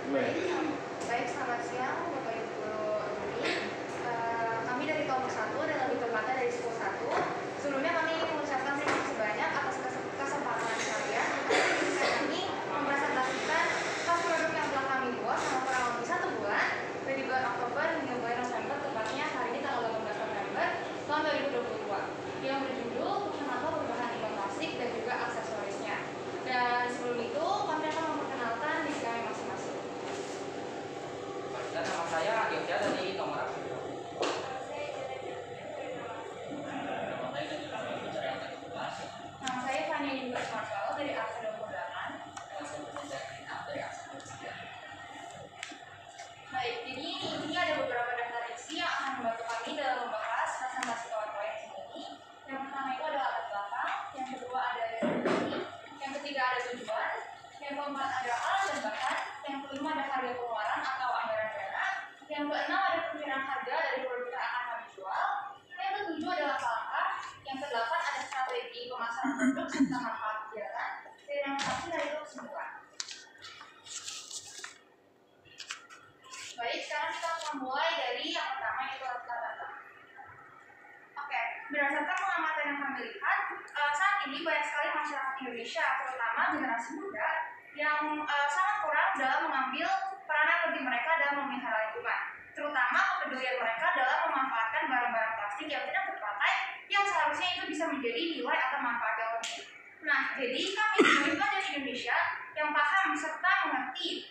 Baik, selamat siang Bapak Ibu Guru ini. Kami dari kelompok 1 dan lebih tepatnya dari school 1. Sebelumnya kami ingin mengucapkan terima kasih banyak atas kesempatan kalian untuk kami mempresentasikan kelas produk yang telah kami buat selama kurang lebih 1 bulan dari bulan Oktober hingga bulan November, tepatnya hari ini tanggal 18 November tahun 2022 yang berjudul Pengenal Perubahan Limbah Plastik dan juga aksesorisnya. Dan sebelum itu kami akan memperkenalkan diri kami masing-masing. Dan nama saya Yogya dari nomor aku. Nama saya Fania Yunus Marcel dari Aksa dan Perdagangan. Baik, jadi ini ada beberapa daftar isi yang akan membantu kami dalam membahas presentasi PowerPoint ini. Yang pertama itu adalah latar belakang, yang kedua ada definisi, yang ketiga ada tujuan, yang keempat ada alat dan bahan, yang kelima ada harga pengeluaran atau anggaran dana, yang keenam ada perkiraan harga dari produk yang akan kami jual, yang ketujuh adalah langkah, yang kedelapan ada strategi pemasaran produk serta manfaat jalan, dan yang terakhir adalah kesimpulan. Baik, sekarang kita akan mulai dari yang pertama yaitu latar belakang. Oke, berdasarkan pengamatan yang kami lihat, saat ini banyak sekali masyarakat Indonesia, terutama generasi muda, yang sangat kurang dalam mengambil peranan penting mereka dalam memelihara lingkungan, terutama kepedulian mereka dalam memanfaatkan barang-barang plastik yang tidak berpakai, yang seharusnya itu bisa menjadi nilai atau manfaat yang lebih. Nah, jadi kami sebagai pelajar Indonesia yang paham serta mengerti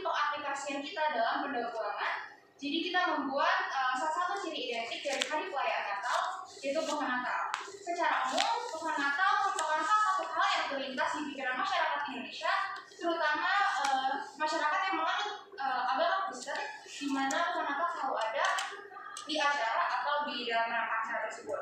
untuk aplikasian kita dalam pendanggulangan. Jadi kita membuat salah satu ciri identik dari hari perayaan Natal, yaitu pohon Natal. Secara umum, pohon Natal merupakan salah satu hal yang terlintas di pikiran masyarakat Indonesia, terutama masyarakat yang menganut agama Kristen, di mana pohon Natal selalu ada di acara atau di dalam rangka acara tersebut.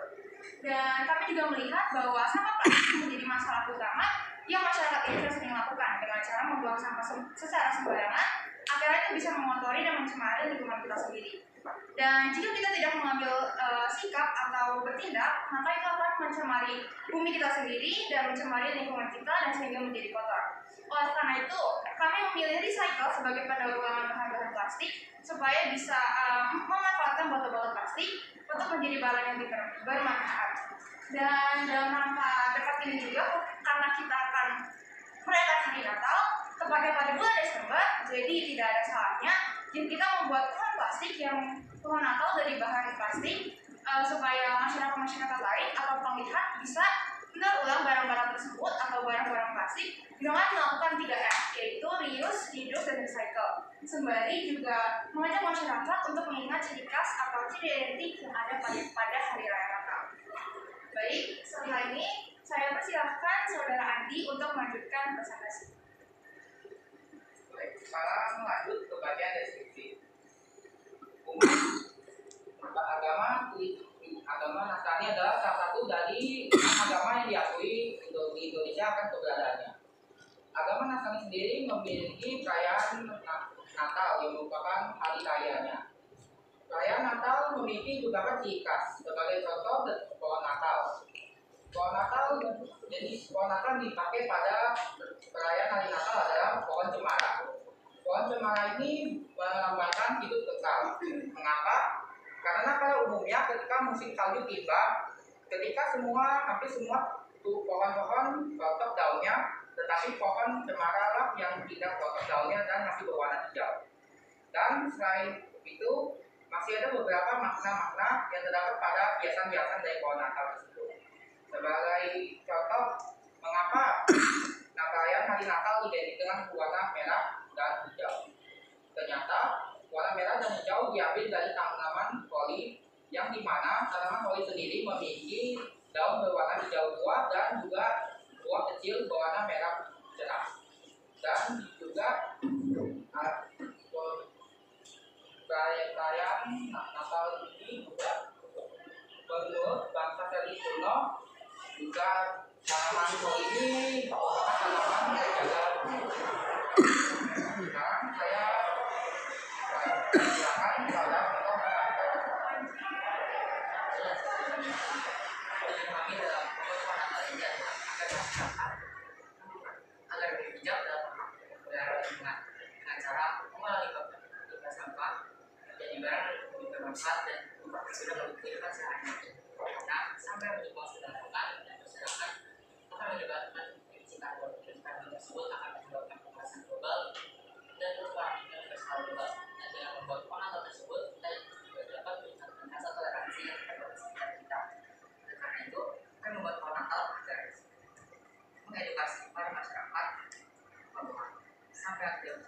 Dan kami juga melihat bahwa sampah plastik menjadi masalah utama yang masyarakat Indonesia sering lakukan dengan cara membuang sampah secara sembarangan, akhirnya itu bisa mengotori dan mencemari lingkungan kita sendiri. Dan jika kita tidak mengambil sikap atau bertindak, maka itu akan mencemari bumi kita sendiri dan mencemari lingkungan kita dan sehingga menjadi kotor. Oleh karena itu, kami memilih recycle sebagai pendaur-ulangan bahan-bahan plastik supaya bisa memanfaatkan botol-botol plastik untuk menjadi barang yang bermanfaat. Dan dalam rangka dekat ini juga, karena kita akan merayakan hari Natal tepatnya pada bulan Desember, jadi tidak ada salahnya jika kita membuat pohon Natal dari bahan plastik supaya masyarakat lain atau pelihat bisa mendaur ulang barang-barang tersebut atau barang-barang plastik dengan melakukan 3R, yaitu reuse, reduce, dan recycle. Sembari juga mengajak masyarakat untuk mengingat ciri khas atau ciri identik yang ada pada hari raya Natal. Baik, setelah ini saya persilahkan Saudara Andi untuk melanjutkan presentasi. Baik, sekarang lanjut ke bagian deskripsi. Agama Nasrani adalah salah satu dari agama yang diakui di Indonesia akan keberadaannya. Agama Nasrani sendiri memiliki perayaan Natal yang merupakan hari rayanya. Perayaan Natal memiliki beberapa ciri khas. Sebagai contoh, pohon Natal. Pohon Natal dipakai pada perayaan hari Natal adalah pohon cemara. Pohon cemara ini melambangkan hidup kekal. Mengapa? Karena pada umumnya ketika musim salju tiba, hampir semua pohon-pohon rontok daunnya, tetapi pohon cemara lah yang tidak rontok daunnya dan masih berwarna hijau. Dan selain itu, masih ada beberapa makna-makna yang terdapat pada hiasan-hiasan dari pohon Natal tersebut. Sebagai contoh, mengapa perayaan hari Natal identik dengan warna merah dan hijau? Ternyata warna merah dan hijau diambil dari tanaman koli, yang dimana tanaman koli sendiri memiliki daun berwarna hijau tua dan juga buah kecil berwarna merah cerah. Dan juga perayaan Natal ini juga menurut bangsa Seri kuno juga tanaman koli ini merupakan tanaman yang jaga. Sekarang saya silakan saudara untuk kami dalam agar lebih bijak dalam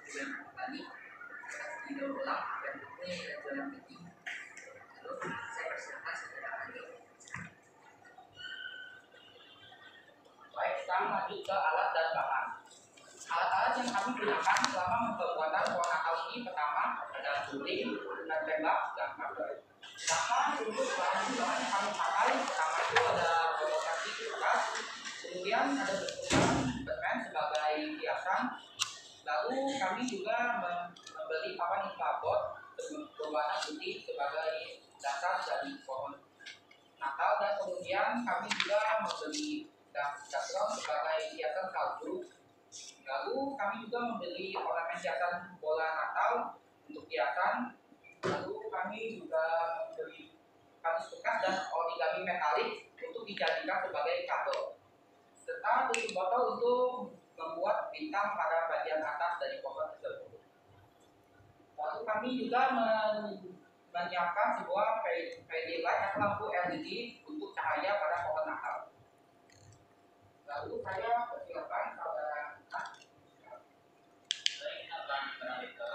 yang kembali didaur ulang dan ini jualan tinggi. Lalu saya persilakan saudara lagi. Baik, sekarang lanjut ke alat dan bahan. Alat-alat yang kami gunakan selama pembuatan pohon Natal ini pertama adalah gunting, dan tembak, dan kabel. Sedangkan untuk bahan-bahan yang kami pakai pertama itu ada plastik kertas, kemudian ada bentukan permen sebagai hiasan. Lalu kami juga membeli papan infrared berwarna putih sebagai dasar dari pohon Natal, dan kemudian kami juga membeli background sebagai hiasan salju. Lalu kami juga membeli ornamen hiasan bola Natal untuk hiasan. Lalu kami juga membeli kardus bekas dan origami metalik untuk dijadikan sebagai kabel, serta tutup botol untuk membuat bintang pada bagian atas dari pohon tersebut. Lalu kami juga menyiapkan sebuah fairy light atau lampu LED untuk cahaya pada pohon Natal. Lalu saya persilakan saudara. Saya akan beralih ke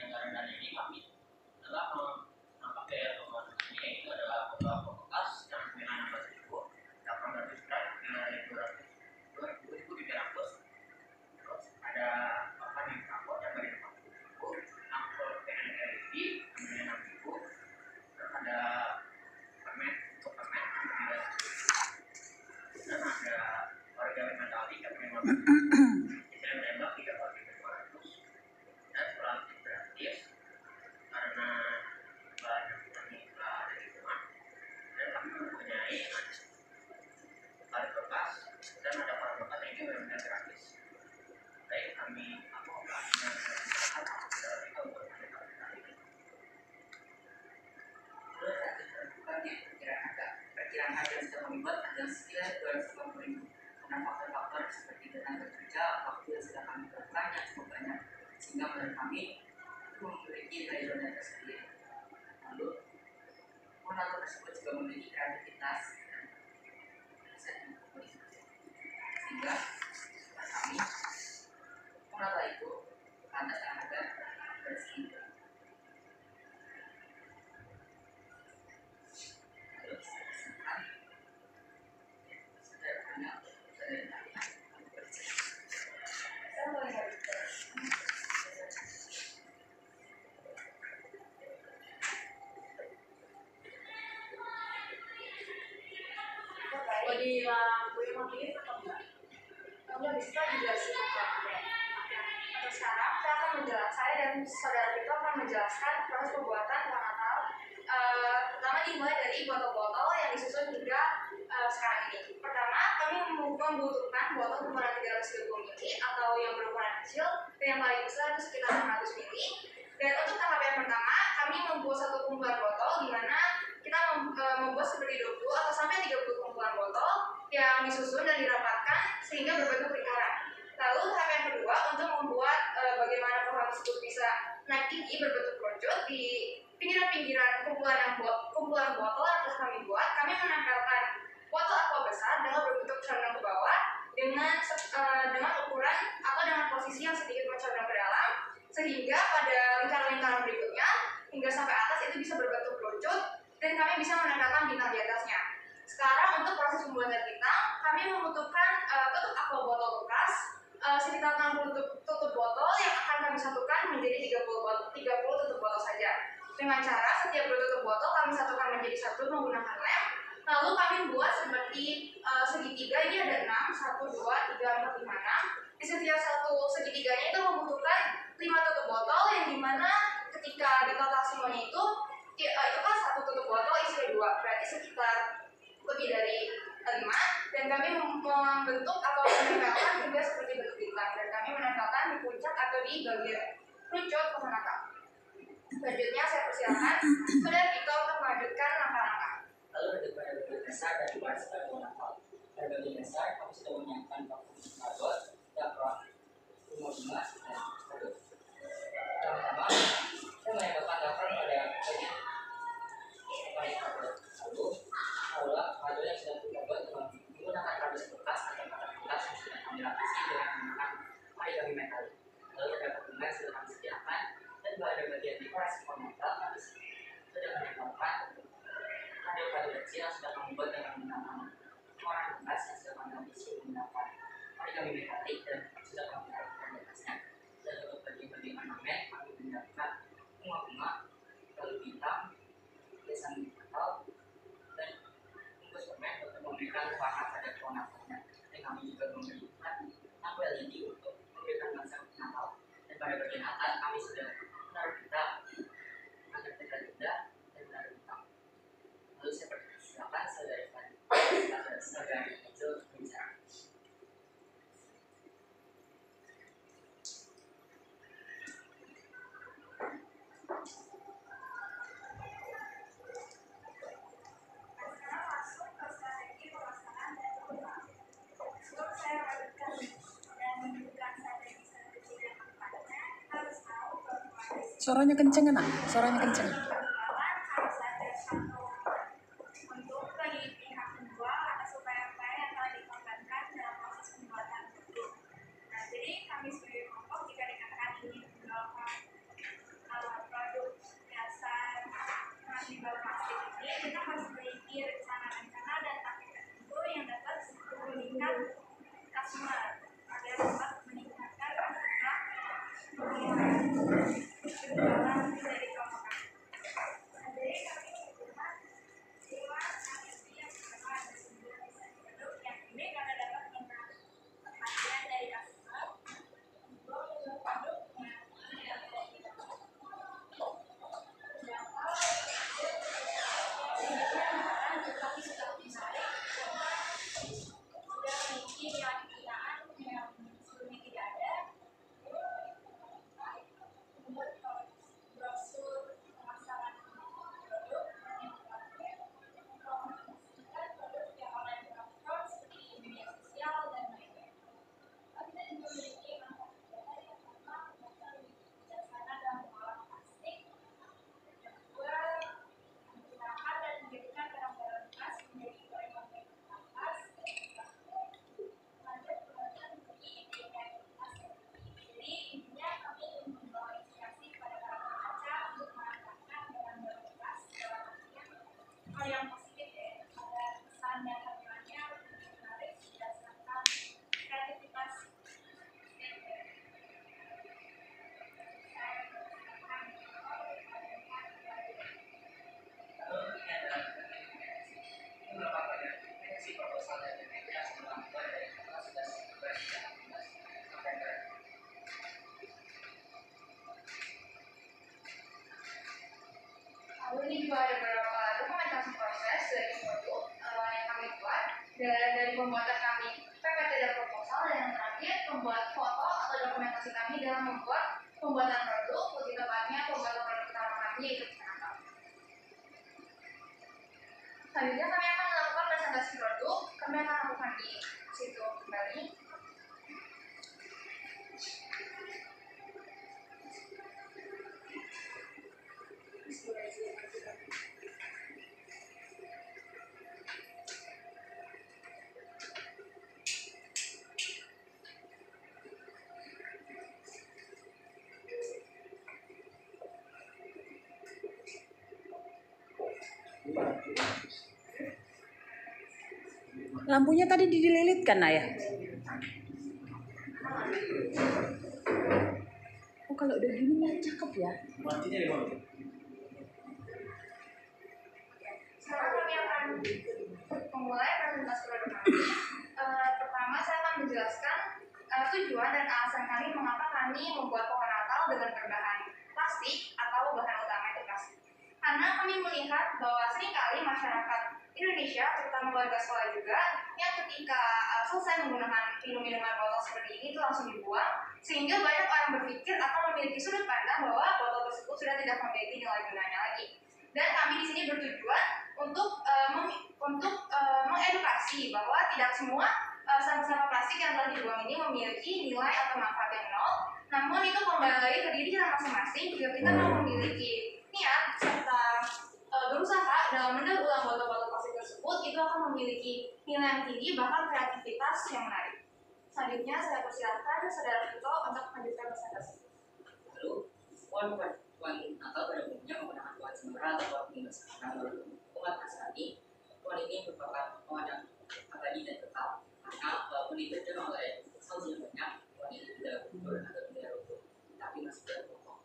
yang karena ini kami telah memakai pohon ini, yaitu adalah beberapa bekas yang dengan nama tersebut 800 gram nilai 2.300. Terus ada papan yang kapot yang dari 40.000, ampul dengan LED yang dari 6.000. Terus ada permen untuk permen yang dari 10.000. Dan ada origami metalik yang memang saya menembak 3.200. Dan plastik gratis karena bahan yang kami telah ada di rumah. Dan kami mempunyai palet bekas dan ada palet bekas yang ini benar-benar gratis. Baik, kami aku akan menjelaskan dalam kita untuk menjelaskan ini. Terus ada terbuka perkiraan harga yang sudah kami buat adalah sekitar 250.000 karena faktor-faktor seperti tenaga kerja, waktu yang sudah kami lakukan yang cukup banyak sehingga menurut kami itu memiliki nilai jual tersendiri. Lalu Monata tersebut juga memiliki kreativitas dan bisa diikuti sehingga menurut kami Monata itu pantas dengan harga bersih. Di lampu yang mati atau enggak? Udah bisa dijelasin ke atau sekarang saya akan menjelaskan, saya dan saudara itu akan menjelaskan proses pembuatan pohon Natal. Pertama dimulai dari botol-botol yang disusun hingga sekarang ini. Pertama, kami membutuhkan botol berukuran 320 ml atau yang berukuran kecil dan yang paling besar itu sekitar 600 ml. Dan untuk tahap yang pertama, kami membuat satu kumpulan botol di mana kita membuat seperti 20 atau sampai 30 kumpulan botol yang disusun dan dirapatkan sehingga berbentuk lingkaran. Lalu tahap yang kedua untuk membuat bagaimana pohon tersebut bisa naik tinggi berbentuk kerucut di pinggiran-pinggiran kumpulan botol yang telah kami buat. Kami menempelkan botol aqua besar dengan berbentuk condong ke bawah dengan ukuran atau dengan posisi yang sedikit mencondong ke dalam sehingga pada lingkaran-lingkaran berikutnya hingga sampai atas itu bisa berbentuk kerucut dan kami bisa menempelkan bintang di atasnya. Sekarang untuk proses pembuatan bintang, kami membutuhkan tutup aqua botol bekas sekitar 60 tutup botol yang akan kami satukan menjadi 30 tutup botol saja. Dengan cara setiap tutup botol kami satukan menjadi satu menggunakan lem. Lalu kami buat seperti segitiga, ini ada 6, 1, 2, 3, 4, 5, 6. Di setiap satu segitiganya itu membutuhkan 5 tutup botol yang dimana ketika di total semuanya itu kan satu tutup botol isi 2, berarti sekitar lebih dari 5. Dan kami membentuk atau menempelkan juga seperti bentuk bintang dan kami menempelkan di puncak atau di bagian kerucut pohon Natal. Selanjutnya saya persilakan saudara Vito untuk melanjutkan langkah-langkah. Lalu ada bagian dasar dari bahan sebagai pohon Natal. Pada bagian dasar kami sudah menyiapkan paku kabel, dakwa, bunga dan kado. Pertama, saya menempelkan dakwa pada bagian kabel. Lalu kado yang sudah kita buat menggunakan kardus bekas atau kertas yang sudah kami lapisi dengan menggunakan origami metalik. Lalu terdapat bunga yang sudah kami sediakan, dan pada bagian dekorasi pembuka kami sudah menempelkan kado-kado kecil yang sudah kami buat dengan menggunakan warna bekas yang sudah kami isi menggunakan origami metalik dan sudah kami taruhkan di atasnya. Dan untuk bagian-bagian ornamen kami menggunakan bunga-bunga, lalu bintang, hiasan metal, dan bungkus permen untuk memberikan warna pada kewarnaannya. Dan kami juga memberikan lampu LED untuk memberikan nuansa Natal. Dan pada bagian atas kami sudah menaruh pita agar terlihat indah dan menaruh bintang. Lalu saya persilakan saudara Hazel berbicara. Suaranya kenceng nak, suaranya kenceng. Untuk bagi pihak penjual atas upaya-upaya yang telah dikorbankan dalam proses pembuatan produk. Nah, jadi kami sebagai kelompok jika dikatakan ingin menjualkan produk dasar limbah plastik ini, kita harus memiliki rencana-rencana dan taktik tertentu yang dapat memulihkan customer agar dapat meningkatkan jumlah penjualan dari kelompok kami. Jadi kami membuat lima strategi yang pertama ada 9 desain produk yang ini karena dapat menarik perhatian dari customer. Kedua, menjual produk yang tidak memiliki tetapi sudah menarik karena sudah memiliki nilai kekayaan yang sebelumnya tidak ada. Membuat brosur pemasaran produk yang terakhir mempromosikan produk yang online platform seperti di media sosial dan lainnya. Kita juga memiliki manfaat tambahan yang pertama membuat lebih bijaksana dalam mengolah plastik. Yang kedua, menggunakan dan menjadikan barang-barang bekas menjadi barang-barang bekas. Dan yang terakhir, lanjut menggunakan bagi kreativitas. Jadi intinya kami ingin membawa inspirasi kepada para pembaca untuk memanfaatkan barang-barang bekas dalam artian hal yang positif ya, agar pesan dan tampilannya lebih menarik berdasarkan kreativitas dan Lalu ini adalah beberapa versi proposal dari media sebelum dari kapasitas berarti sampai ke lalu ini juga ada beberapa dokumentasi proses dari produk yang kami buat dari pembuatan kami PPT dan proposal, dan yang terakhir membuat foto atau dokumentasi kami dalam membuat pembuatan produk, lebih tepatnya pembuatan produk pertama kami yaitu Natal. Selanjutnya kami akan melakukan presentasi produk, kami akan lakukan di situ kembali. Lampunya tadi dililitkan ayah. Oh kalau udah gini cakep ya. Matinya di mana? Sekarang kami akan memulai presentasi produk kami. Pertama saya akan menjelaskan tujuan dan alasan kami mengapa kami membuat pohon Natal dengan berbahan plastik atau bahan utama itu plastik. Karena kami melihat bahwa seringkali masyarakat Indonesia, terutama warga sekolah juga, yang ketika selesai menggunakan minum-minuman botol seperti ini itu langsung dibuang, sehingga banyak orang berpikir atau memiliki sudut pandang bahwa botol tersebut sudah tidak memiliki nilai gunanya lagi. Dan kami di sini bertujuan untuk mengedukasi bahwa tidak semua sampah-sampah plastik yang telah dibuang ini memiliki nilai atau manfaat yang nol. Namun itu kembali lagi ke diri kita masing-masing jika kita mau memiliki niat serta berusaha dalam mendaur ulang botol-botol plastik tersebut, itu akan memiliki nilai yang tinggi bahkan kreativitas yang menarik. Selanjutnya saya persilakan saudara Vito untuk melanjutkan presentasi. pohon Natal pada umumnya menggunakan pohon cemara atau pohon punggas. Namun umat Nasrani, pohon ini merupakan pohon yang abadi dan kekal. Karena walaupun diterjang oleh salju yang banyak, pohon ini tidak gugur atau tidak runtuh, tapi masih berkokoh.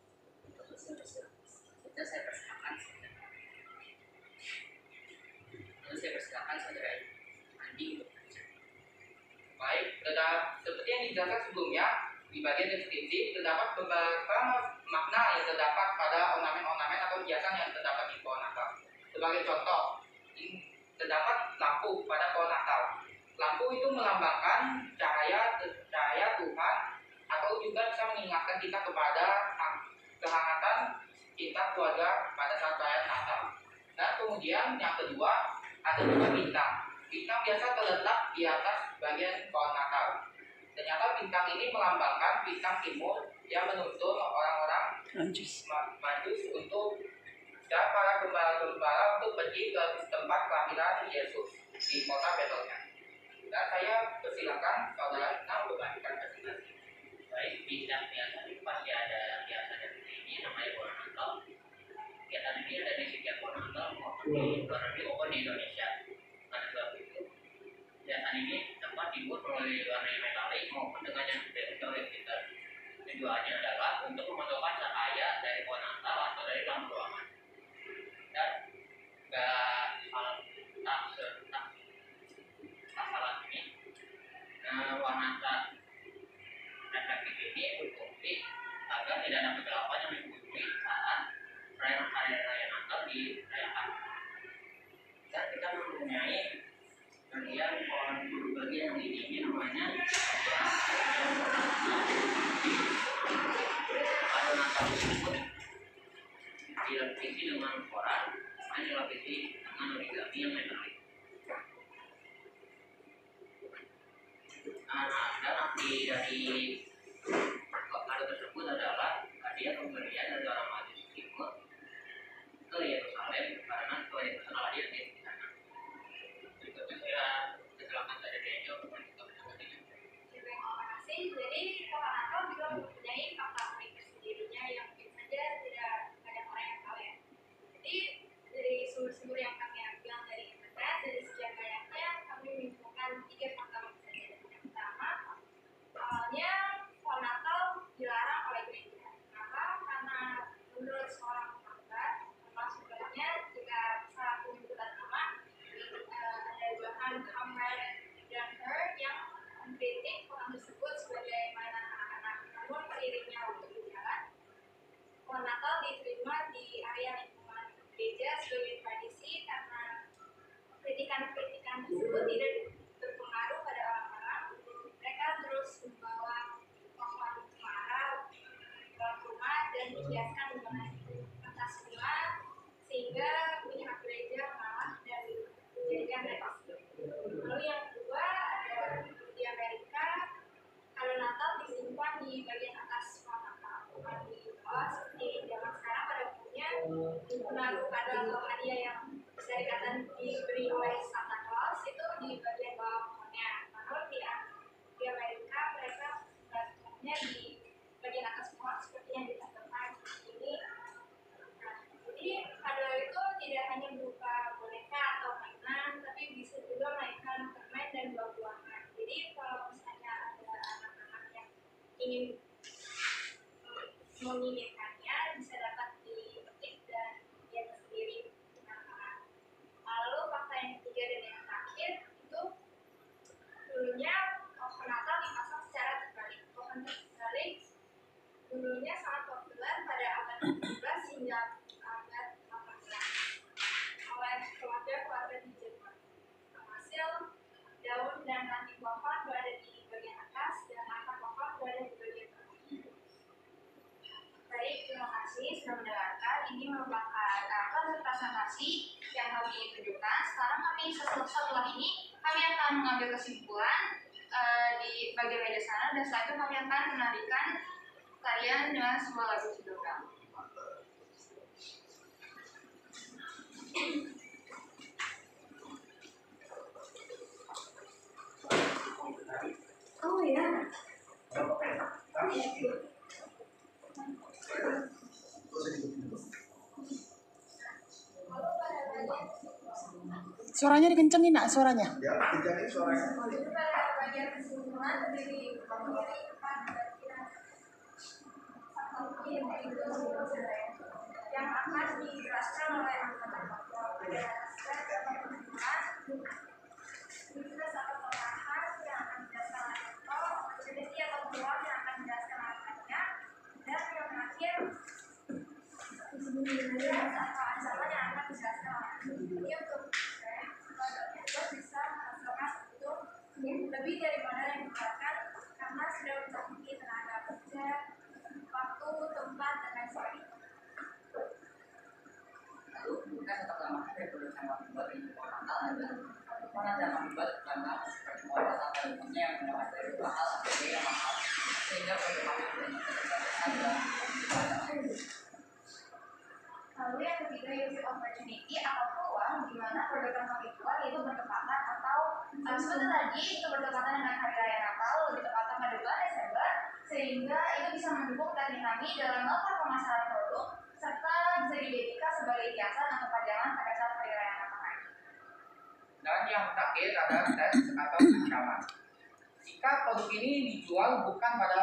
Terus saya persilakan saudara Andi untuk berbicara. Baik, seperti yang dijelaskan sebelumnya, di bagian deskripsi terdapat beberapa makna yang terdapat pada ornamen-ornamen atau hiasan yang terdapat di pohon Natal. Sebagai contoh, terdapat lampu pada pohon Natal. Lampu itu melambangkan cahaya Tuhan, atau juga bisa mengingatkan kita kepada kehangatan cinta keluarga pada saat perayaan Natal. Dan kemudian yang kedua, ada juga bintang. Bintang biasa terletak di atas bagian pohon Natal. Ternyata bintang ini melambangkan bintang timur yang menuntun orang-orang Majus untuk dan para gembala-gembala untuk pergi ke tempat kelahiran Yesus di kota Betlehem. Dan saya persilakan saudara Ina untuk melanjutkan presentasi. Baik, bintang hiasan ini pasti ada hiasan yang ini namanya pohon Natal. Hiasan ini ada di setiap pohon Natal maupun di luar negeri maupun di Indonesia. Karena sebab itu, hiasan ini dapat dibuat melalui warna metalik maupun dengan yang dideteksi oleh kita. Tujuannya adalah untuk memantulkan cahaya dari pohon Natal atau dari lampu ruangan. Dan salah ini warna reflektif ini berfungsi agar tidak ada kegelapan yang mengikuti saat perayaan hari raya Natal dirayakan. Dan kita mempunyai bagian yang ini namanya pada Natal tersebut dilapisi dengan koran, lain dilapisi dengan origami yang metalik. Dan arti dari kado tersebut adalah hadiah pemberian dari orang Majus Timur ke Yerusalem karena kewajiban hadiah di sana. Berikutnya saya silakan saja Dejo untuk melanjutkan presentasinya. Terima kasih. Jadi pohon Natal juga mempunyai fakta unik tersendirinya yang mungkin saja tidak banyak orang yang tahu ya. Jadi dari sumber-sumber yang kami ambil dari internet, dari sekian banyaknya kami menemukan 3 fakta unik saja. Yang pertama, awalnya pohon Natal dilarang oleh gereja. Kenapa? Karena menurut seorang pakar, maksudnya jika salah penyebutan nama, ada Johann Conrad Danner yang mengkritik pohon tersebut sebagaimana anak-anak. Namun seiringnya waktu berjalan, pohon Natal diterima di area lingkungan gereja sebagai tradisi karena kritikan-kritikan tersebut tidak berpengaruh pada orang-orang. Mereka terus membawa pohon cemara ke rumah dan dihiaskan dengan kertas bunga sehingga pihak gereja mengalah dan dijadikan tradisi. Lalu yang kedua, ada di Amerika, kado Natal disimpan di bagian atas pohon Natal, bukan di bawah seperti zaman sekarang pada umumnya menaruh kado atau hadiah yang bisa dikatakan diberi oleh Santa Claus itu di bagian bawah pohonnya. Namun di Amerika mereka melakukannya di bagian atas pohon seperti yang ditampilkan ini. Nah, jadi kado itu tidak hanya berupa boneka atau mainan, tapi bisa juga mainan permen dan buah-buahan. Jadi kalau misalnya ada anak-anak yang ingin menginginkannya, bisa dapat dipetik dan diambil sendiri. Lalu fakta yang ketiga dan yang terakhir itu dulunya pohon Natal dipasang secara terbalik. Pohon terbalik dulunya sangat populer pada abad 17 hingga abad 18 oleh keluarga-keluarga di Jerman. Hasil daun dan ranting pohon berada di bagian atas dan akar pohon berada di bagian bawah. Baik, terima kasih sudah mendengarkan. Ini merupakan presentasi yang kami tunjukkan. Sekarang setelah ini kami akan mengambil kesimpulan di bagian meja sana dan setelah itu kami akan menarikan kalian dengan sebuah lagu Sidorang. Oh ya. Suaranya dikencengin nak suaranya. Ya, kencangin suaranya. Jadi pada bagian keseluruhan terdiri dari yang akan dijelaskan oleh angkatan juga satu pembahas yang akan dijelaskan atau definisi atau peluang yang akan dijelaskan angkatannya, dan yang terakhir atau ancaman yang akan dijelaskan. Jadi untuk bisa menghasilkan itu lebih dari modal yang dikeluarkan karena sudah memiliki tenaga kerja, waktu, tempat, dan lain sebagainya. Lalu kita tetap lamakan dari produsen membuat ini natal ada mana cara membuat karena seperti kualitas atau bentuknya yang mendapat dari mahal atau yang mahal sehingga bagaimana ada. Lalu yang ketiga yaitu opportunity atau peluang di mana produk kontekstual yaitu bertepatan atau seperti tadi itu bertepatan dengan hari raya Natal, lebih tepatnya pada bulan Desember, sehingga itu bisa mendukung teknik kami dalam melakukan pemasaran produk serta bisa dijadikan sebagai hiasan atau pajangan pada saat hari raya Natal. Dan yang terakhir adalah tes atau ancaman. Jika produk ini dijual bukan pada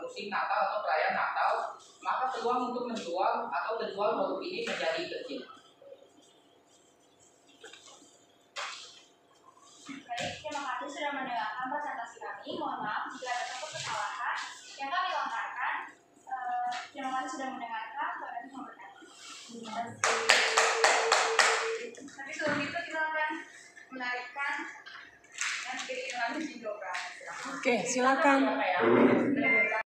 musim Natal atau perayaan Natal, maka peluang untuk menjual atau terjual produk ini menjadi kecil. Baik, terima kasih sudah mendengarkan presentasi kami. Mohon maaf jika ada satu kesalahan yang kami lontarkan. Terima kasih sudah mendengarkan. Kami mau bertanya. Tapi sebelum itu kita akan menarikkan dan kita lanjut di program. Oke, silakan.